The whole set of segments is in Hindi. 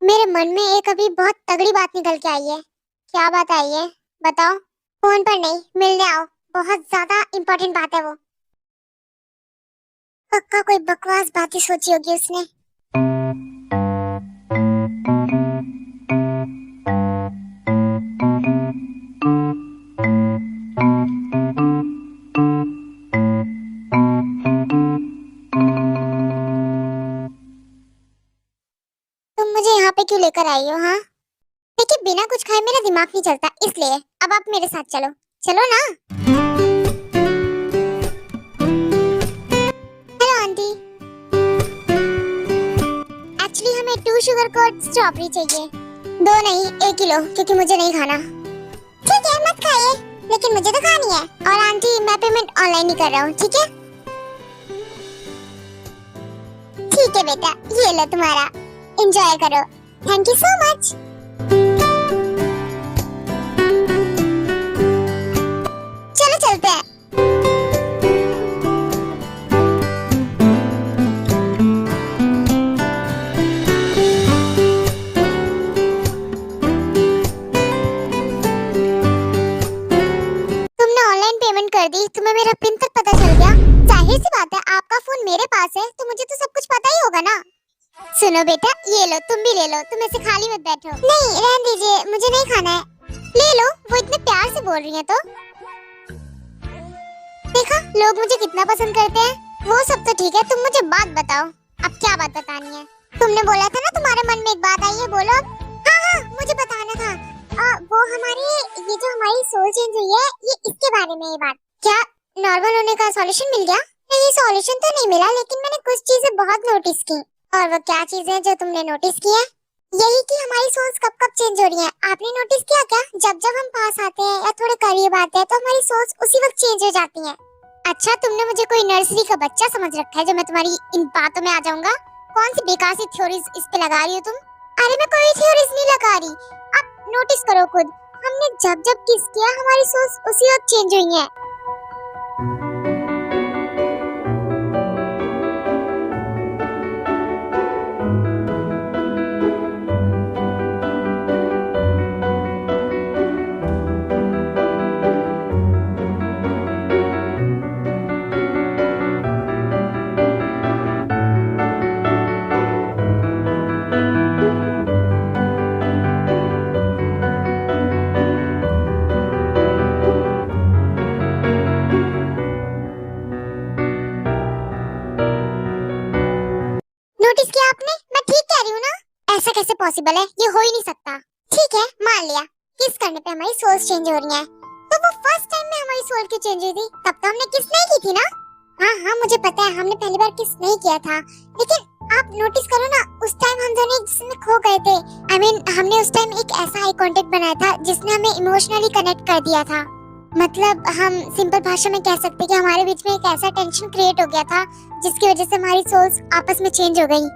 मेरे मन में एक अभी बहुत तगड़ी बात निकल के आई है। क्या बात आई है बताओ। फोन पर नहीं, मिलने आओ, बहुत ज्यादा इम्पोर्टेंट बात है वो। पक्का कोई बकवास बात ही सोची होगी उसने। तुम मुझे यहाँ पे क्यों लेकर आई हो? हाँ, देखिए बिना कुछ खाए मेरा दिमाग नहीं चलता, इसलिए अब आप मेरे साथ चलो। चलो ना। Hello aunty. एक्चुअली हमें 2 शुगर कोट स्ट्रॉबेरी चाहिए। 2 नहीं, 1 किलो, क्योंकि मुझे नहीं खाना। ठीक है मत खाइए, लेकिन मुझे तो खानी है। और आंटी मैं पेमेंट ऑनलाइन ही कर रहा हूँ, ठीक है? ठीक है बेटा, ये लो तुम्हारा, एंजॉय करो। Thank you so much. चलो चलते हैं। तुमने ऑनलाइन पेमेंट कर दी, तुम्हें मेरा पिन तक पता चल गया। जाहिर सी बात है, आपका फोन मेरे पास है तो मुझे तो सब कुछ पता ही होगा ना। सुनो बेटा, ये लो, तुम भी ले लो, तुम ऐसे खाली मत बैठो। नहीं रहने दीजिए, मुझे नहीं खाना है। ले लो, वो इतने प्यार से बोल रही हैं तो। देखा लोग मुझे कितना पसंद करते हैं। वो सब तो ठीक है, तुम मुझे बात बताओ, अब क्या बात बतानी है? तुमने बोला था ना तुम्हारे मन में एक बात आई है, बोलो। हाँ हाँ, मुझे बताना था। वो ये जो हमारी सोल चेंज हुई है, ये इसके बारे में। ये बात क्या नॉर्मल होने का सॉल्यूशन मिल गया? नहीं, सॉल्यूशन तो नहीं मिला, लेकिन मैंने कुछ चीजें बहुत नोटिस की। और वो क्या चीजें जो तुमने नोटिस की है? यही कि हमारी सोच कब कब चेंज हो रही है। आपने नोटिस किया क्या? जब जब हम पास आते हैं या थोड़े करीब आते हैं तो हमारी सोच उसी वक्त चेंज हो जाती है। अच्छा, तुमने मुझे कोई नर्सरी का बच्चा समझ रखा है जो मैं तुम्हारी इन बातों में आ जाऊंगा? कौन सी बेकार सी थ्योरीज इस पे लगा रही हो तुम? अरे मैं कोई थ्योरीज नहीं लगा रही, आप नोटिस करो खुद। हमने जब जब किस किया हमारी सोच उसी वक्त चेंज हुई है। नोटिस किया आपने? मैं ठीक कह रही हूँ ना? ऐसा कैसे पॉसिबल है? ये हो ही नहीं सकता। ठीक है मान लिया, किस करने पे हमारी सोच चेंज हो रही है। तो वो फर्स्ट टाइम में हमारी सोच क्यों चेंज हुई थी? तब तो हमने किस नहीं की थी ना? हाँ हाँ मुझे पता है, हमने पहली बार किस नहीं किया था, लेकिन आप नोटिस करो ना, उस टाइम हम दोनों एक दूसरे में खो गए थे। हमने उस टाइम एक ऐसा आई कांटेक्ट बनाया था जिसने हमें इमोशनली कनेक्ट कर दिया था। मतलब हम सिंपल भाषा में कह सकते कि हमारे बीच में एक ऐसा टेंशन क्रिएट हो गया था जिसकी वजह से हमारी सोल्स आपस में चेंज हो गई।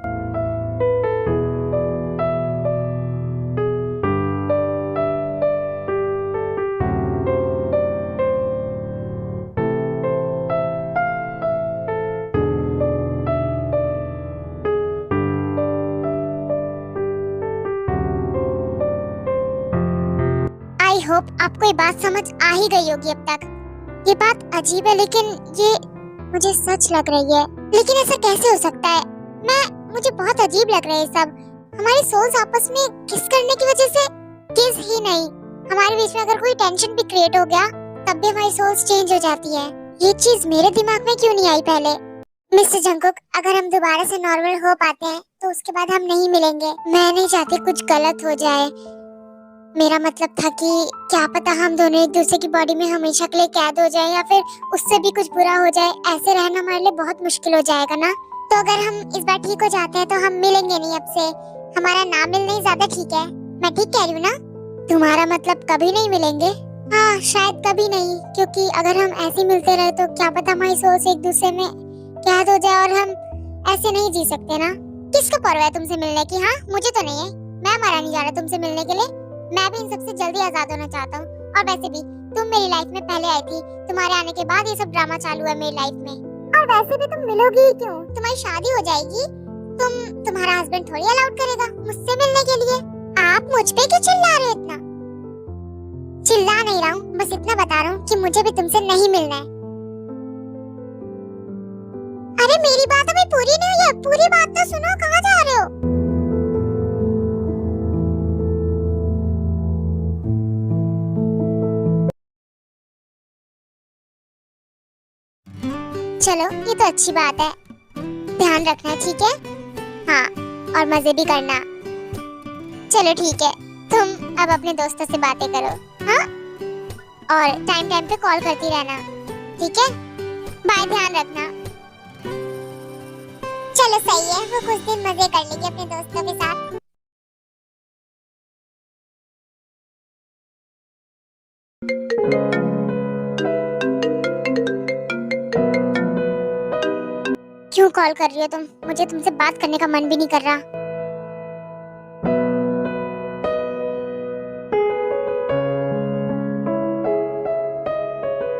आई होप आपको ये बात समझ आ ही गई होगी अब तक। ये बात अजीब है, लेकिन ये मुझे सच लग रही है। लेकिन ऐसा कैसे हो सकता है? मुझे बहुत अजीब लग रहा है सब। हमारी सोल्स आपस में किस करने की वजह से किस ही नहीं, हमारे बीच में अगर कोई टेंशन भी क्रिएट हो गया तब भी हमारी सोल्स चेंज हो जाती है। ये चीज मेरे दिमाग में क्यों नहीं आई पहले? मिस्टर जंगकुक, अगर हम दोबारा से नॉर्मल हो पाते हैं तो उसके बाद हम नहीं मिलेंगे। मैं नहीं चाहती कुछ गलत हो जाए। मेरा मतलब था कि क्या पता हम दोनों एक दूसरे की बॉडी में हमेशा के लिए कैद हो जाए, या फिर उससे भी कुछ बुरा हो जाए। ऐसे रहना हमारे लिए बहुत मुश्किल हो जाएगा ना। तो अगर हम इस बार ठीक हो जाते हैं तो हम मिलेंगे नहीं अब से। हमारा ना मिलना ही ज्यादा ठीक है। मैं ठीक कह रही हूँ ना? तुम्हारा मतलब कभी नहीं मिलेंगे? हाँ शायद कभी नहीं, क्योंकि अगर हम ऐसे मिलते रहे तो क्या पता हमारी सोच एक दूसरे में कैद हो जाए और हम ऐसे नहीं जी सकते ना। किसको परवाह है तुमसे मिलने की? हाँ मुझे तो नहीं है, मैं मरा नहीं जा रहा तुमसे मिलने के लिए। मैं भी इन सबसे जल्दी आजाद होना चाहता हूँ। और वैसे भी तुम मेरी लाइफ में पहले आई थी, तुम्हारे आने के बाद ये सब ड्रामा चालू है मेरी लाइफ में। और वैसे भी तुम मिलोगी ही क्यों? तुम्हारी शादी हो जाएगी, तुम्हारा हस्बैंड थोड़ी अलाउड करेगा मुझसे मिलने के लिए। आप मुझ पे क्यों चिल्ला रहे हो इतना? चिल्ला नहीं रहा हूँ, बस इतना बता रहा हूँ कि मुझे भी तुमसे नहीं मिलना है। अरे मेरी बात अभी पूरी नहीं हुई है, पूरी बात तो सुनो। कहाँ जा रहे हो? चलो ये तो अच्छी बात है, ध्यान रखना ठीक है? हाँ और मजे भी करना। चलो ठीक है, तुम अब अपने दोस्तों से बातें करो। हाँ और टाइम टाइम पे कॉल करती रहना, ठीक है? बाय, ध्यान रखना। चलो सही है, वो कुछ दिन मजे कर लेंगे अपने दोस्तों के साथ। क्यों कॉल कर रही हो तुम? मुझे तुमसे बात करने का मन भी नहीं कर रहा।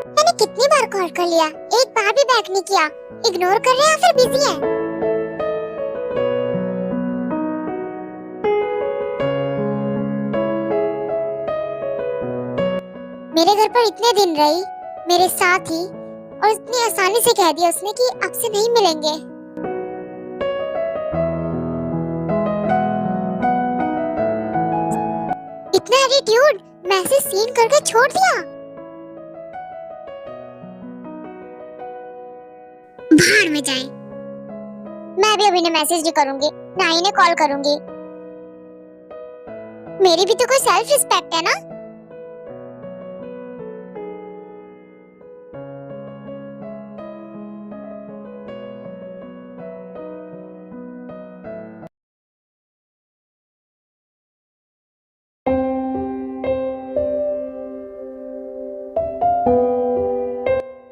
मैंने कितनी बार कॉल कर लिया, एक बार भी बैक नहीं किया। इग्नोर कर रहे हैं या फिर बिजी है? मेरे घर पर इतने दिन रही, मेरे साथ ही, और इतनी आसानी से कह दिया उसने कि आपसे नहीं मिलेंगे। इतना एटीट्यूड, मैसेज सीन करके छोड़ दिया। बाहर में जाएं। मैं भी अभी ने मैसेज नहीं करूंगी, ना ही ने कॉल करूंगी। मेरी भी तो कोई सेल्फ रिस्पेक्ट है ना।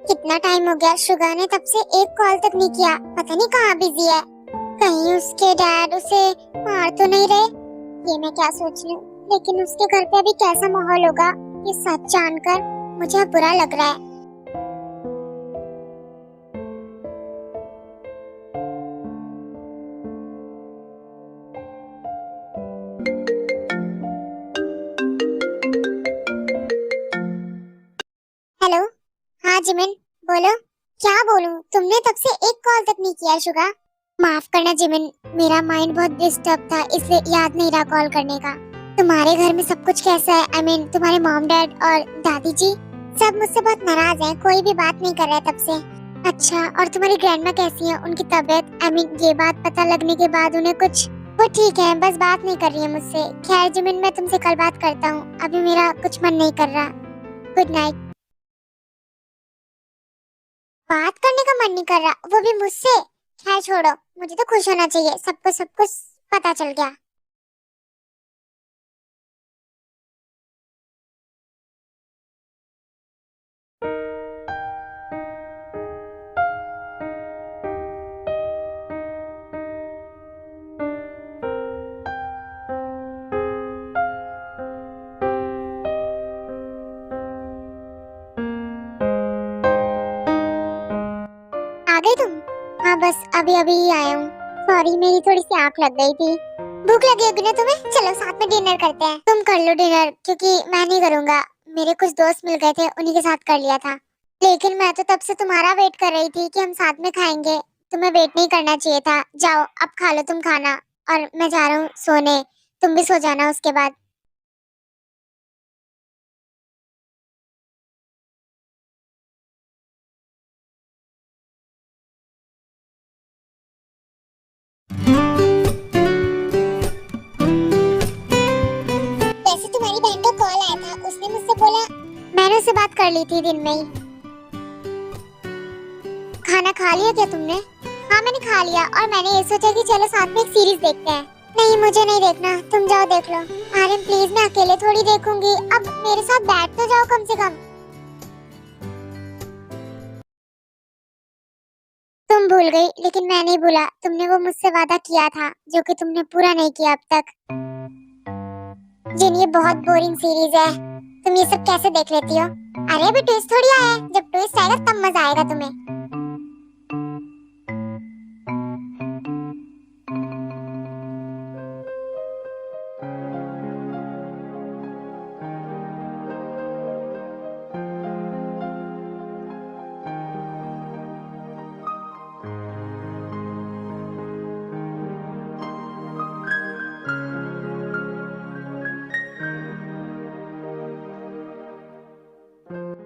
कितना टाइम हो गया, शुगा ने तब से एक कॉल तक नहीं किया, पता नहीं कहाँ बिजी है। कहीं उसके डैड उसे मार तो नहीं रहे, ये मैं क्या सोच रही हूँ। लेकिन उसके घर पे अभी कैसा माहौल होगा ये सच जानकर मुझे अब बुरा लग रहा है। हेलो, हाँ जिमिन बोलो। क्या बोलूं, तुमने तब से एक कॉल तक नहीं किया शुगा। माफ करना जिमिन, मेरा माइंड बहुत डिस्टर्ब था इसलिए याद नहीं रहा कॉल करने का। तुम्हारे घर में सब कुछ कैसा है? I mean, तुम्हारे मॉम डैड और दादी जी सब मुझसे बहुत नाराज हैं, कोई भी बात नहीं कर रहा है तब से। अच्छा, और तुम्हारी ग्रैंडमा कैसी है? उनकी तबीयत, I mean, ये बात पता लगने के बाद उन्हें कुछ? वो ठीक है, बस बात नहीं कर रही है मुझसे। खैर जिमिन, मैं तुमसे कल बात करता हूँ, अभी मेरा कुछ मन नहीं कर रहा। Good night. बात करने का मन नहीं कर रहा, वो भी मुझसे? खैर छोड़ो, मुझे तो खुश होना चाहिए, सबको सब कुछ पता चल गया। आ गई तुम? हाँ बस अभी अभी ही आया हूँ। सॉरी, मेरी थोड़ी सी आंख लग गई थी। भूख लगी होगी ना तुम्हें? चलो साथ में डिनर करते हैं। तुम कर लो डिनर, क्योंकि मैं नहीं करूँगा। मेरे कुछ दोस्त मिल गए थे, उन्हीं के साथ कर लिया था। लेकिन मैं तो तब से तुम्हारा वेट कर रही थी कि हम साथ में खाएंगे। तुम्हें वेट नहीं करना चाहिए था। जाओ अब खा लो तुम खाना, और मैं जा रहा हूँ सोने। तुम भी सो जाना उसके बाद। वैसे तुम्हारी बहन का कॉल आया था, उसने मुझसे बोला। मैंने उससे बात कर ली थी दिन में ही। खाना खा लिया क्या तुमने? हाँ मैंने खा लिया, और मैंने ये सोचा कि चलो साथ में एक सीरीज देखते हैं। नहीं, मुझे नहीं देखना, तुम जाओ देख लो। आर्यन प्लीज, मैं अकेले थोड़ी देखूंगी, अब मेरे साथ बैठ तो जाओ कम से कम। तुम भूल गई, लेकिन मैं नहीं भूला। तुमने वो मुझसे वादा किया था जो कि तुमने पूरा नहीं किया अब तक। जिन, ये बहुत बोरिंग सीरीज है, तुम ये सब कैसे देख लेती हो? अरे अभी ट्विस्ट थोड़ी आया है, जब ट्विस्ट आएगा तब मजा आएगा तुम्हें।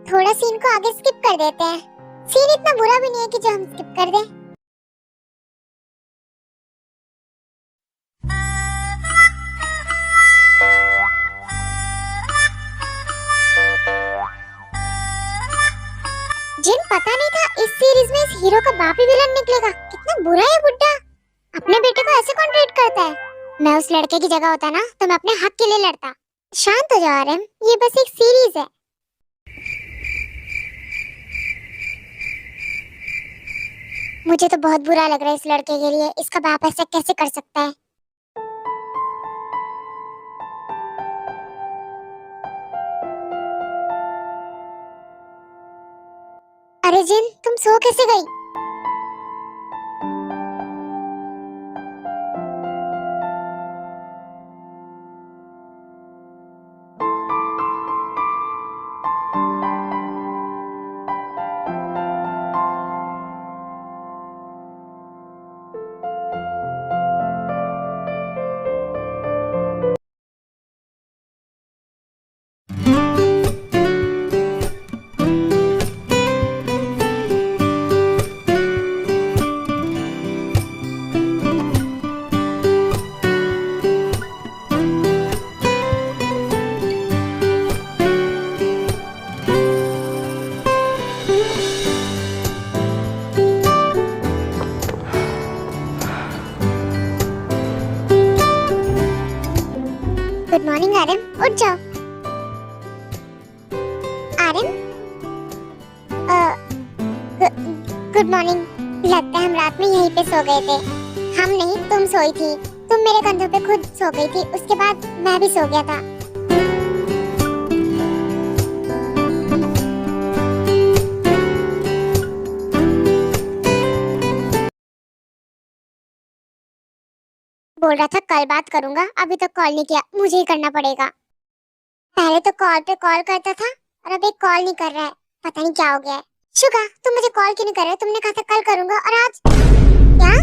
थोड़ा सीन को आगे स्किप कर देते हैं। सीन इतना बुरा भी नहीं है कि जो हम स्किप कर दें। जिन, पता नहीं था इस सीरीज में इस हीरो का बाप ही विलन निकलेगा। कितना बुरा है बुड्ढा, अपने बेटे को ऐसे कौन ट्रीट करता है। मैं उस लड़के की जगह होता ना तो मैं अपने हक के लिए लड़ता। शांत हो जाओ आर्यन, ये बस एक सीरीज है। मुझे तो बहुत बुरा लग रहा है इस लड़के के लिए। इसका बाप ऐसा कैसे कर सकता है? अरे जिन, तुम सो कैसे गई? गुड मॉर्निंग आर्यन, उठ जाओ। Aryan, good morning. लगता है हम रात में यहीं पे सो गए थे। हम नहीं, तुम सोई थी। तुम मेरे कंधों पे खुद सो गई थी, उसके बाद मैं भी सो गया था। बोल रहा था कल बात करूंगा, अभी तक कॉल नहीं किया। मुझे ही करना पड़ेगा। पहले तो कॉल पे कॉल करता था और अब एक कॉल नहीं कर रहा है। पता नहीं क्या हो गया है। शुगा, तुम मुझे कॉल क्यों नहीं कर रहे? तुमने कहा था कल करूंगा और आज क्या?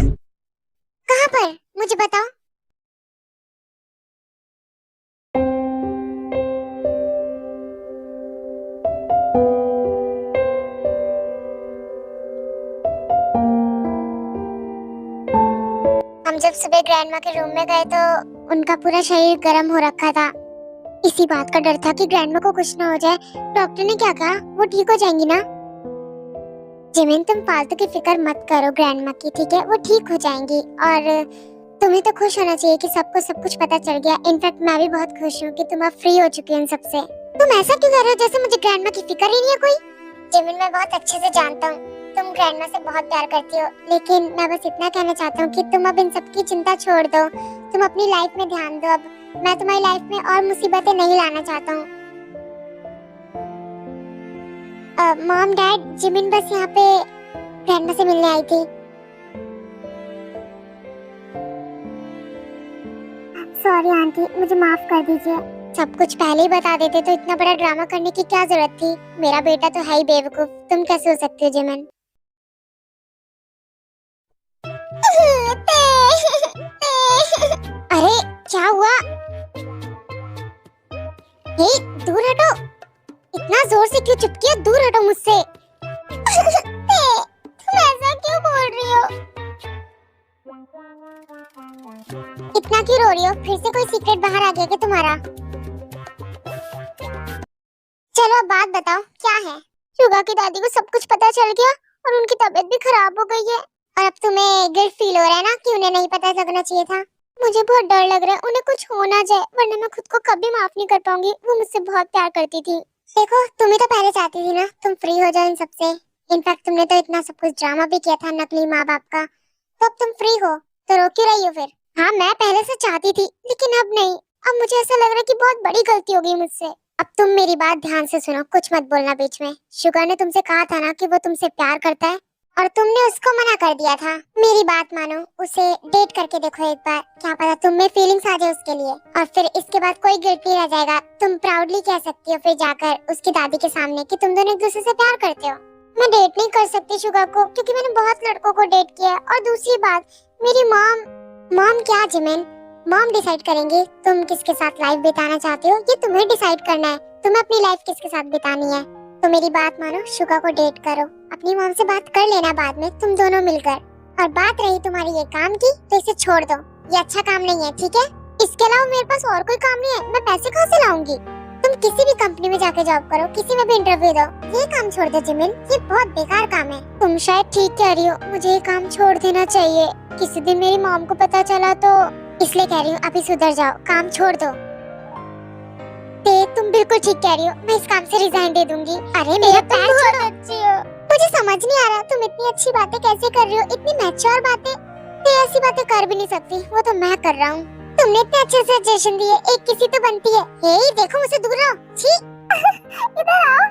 कहाँ पर? मुझे बताओ। हम जब सुबह ग्रैंडमा के रूम में गए तो उनका पूरा शरीर गर्म हो रखा था। इसी बात का डर था कि ग्रैंडमा को कुछ ना हो जाए। डॉक्टर ने क्या कहा? वो ठीक हो जाएंगी ना? जिमिन, तुम फालतू की फिक्र मत करो ग्रैंडमा की, ठीक है? वो ठीक हो जाएंगी। और तुम्हें तो खुश होना चाहिए कि सबको सब कुछ पता चल गया। इनफैक्ट मैं भी बहुत खुश हूँ कि तुम अब फ्री हो चुकी हो इन सबसे। तुम ऐसा क्यों कर रहे हो जैसे मुझे ग्रैंडमा की फिक्र ही नहीं है कोई? जिमिन, मैं बहुत अच्छे से जानता हूँ तुम ग्रैंडमा से बहुत प्यार करती हो, लेकिन मैं बस इतना कहना चाहता हूँ कि तुम अब इन सब की चिंता छोड़ दो। तुम अपनी लाइफ में ध्यान दो। अब मैं तुम्हारी लाइफ में और मुसीबतें नहीं लाना चाहता हूँ। मॉम, डैड, जिमिन बस यहाँ पे ग्रैंडमा से मिलने आई थी। सॉरी आंटी, मुझे माफ कर दीजिए। सब कुछ पहले ही बता देते तो इतना बड़ा ड्रामा करने की क्या जरूरत थी? मेरा बेटा तो है ही बेवकूफ। तुम कैसे हो सकती हो जिमिन? अरे क्या हुआ? हे, दूर हटो। इतना जोर से क्यों चिपकी है? दूर हटो मुझसे। तुम ऐसा क्यों बोल रही हो? इतना क्यों रो रही हो? फिर से कोई सीक्रेट बाहर आ गया क्या तुम्हारा? चलो अब बात बताओ, क्या है? शुगा की दादी को सब कुछ पता चल गया और उनकी तबीयत भी खराब हो गई है। और अब तुम्हें गिल्ट फील हो रहा है ना कि उन्हें नहीं पता लगना चाहिए था। मुझे बहुत डर लग रहा है, उन्हें कुछ हो ना जाए, वरना मैं खुद को कभी माफ नहीं कर पाऊंगी। वो मुझसे बहुत प्यार करती थी। देखो, तुम ही तो पहले चाहती थी ना तुम फ्री हो जाओ इन सबसे। इनफैक्ट तुमने तो इतना सब कुछ ड्रामा भी किया था नकली माँ बाप का। तो अब तुम फ्री हो तो रो क्यों रही हो फिर? हाँ, मैं पहले से चाहती थी, लेकिन अब नहीं। अब मुझे ऐसा लग रहा है कि बहुत बड़ी गलती हो गई मुझसे। अब तुम मेरी बात ध्यान से सुनो, कुछ मत बोलना बीच में। शुगर ने तुमसे कहा था ना कि वो तुमसे प्यार करता है, और तुमने उसको मना कर दिया था। मेरी बात मानो, उसे डेट करके देखो एक बार, क्या पता तुम में फीलिंग्स आ जाए उसके लिए, और फिर इसके बाद कोई गिल्ट नहीं रह जाएगा। तुम प्राउडली कह सकती हो फिर जाकर उसकी दादी के सामने कि तुम दोनों एक दूसरे से प्यार करते हो। मैं डेट नहीं कर सकती शुगर को, क्योंकि मैंने बहुत लड़कों को डेट किया है। और दूसरी बात, मेरी मॉम क्या जिमिन, मॉम डिसाइड करेंगी तुम किसके साथ लाइफ बिताना चाहते हो। ये तुम्हें डिसाइड करना है, तुम्हें अपनी लाइफ किसके साथ बितानी है। तो मेरी बात मानो, शुगा को डेट करो। अपनी मॉम से बात कर लेना बाद में, तुम दोनों मिलकर। और बात रही तुम्हारी ये काम की, तो इसे छोड़ दो, ये अच्छा काम नहीं है, ठीक है? इसके अलावा मेरे पास और कोई काम नहीं है, मैं पैसे कहाँ से लाऊंगी? तुम किसी भी कंपनी में जाके जॉब करो, किसी में भी इंटरव्यू दो। ये काम छोड़ दो जिमिन, ये बहुत बेकार काम है। तुम शायद ठीक कह रही हो, मुझे ये काम छोड़ देना चाहिए। किसी दिन मेरी मॉम को पता चला तो, इसलिए कह रही हूँ अभी सुधर जाओ, काम छोड़ दो। तुम बिल्कुल ठीक कह रही हो, मैं इस काम से रिजाइन दे दूंगी। अरे मेरा पैर छोड़ो। अच्छी हो, मुझे समझ नहीं आ रहा तुम इतनी अच्छी बातें कैसे कर रही हो, इतनी मैच्योर बातें। तो ऐसी बातें कर भी नहीं सकती, वो तो मैं कर रहा हूँ। तुमने इतने अच्छे सजेशन दिए, एक किसी तो बनती है। हे देखो, मुझसे दूर रहो। छी इधर आओ।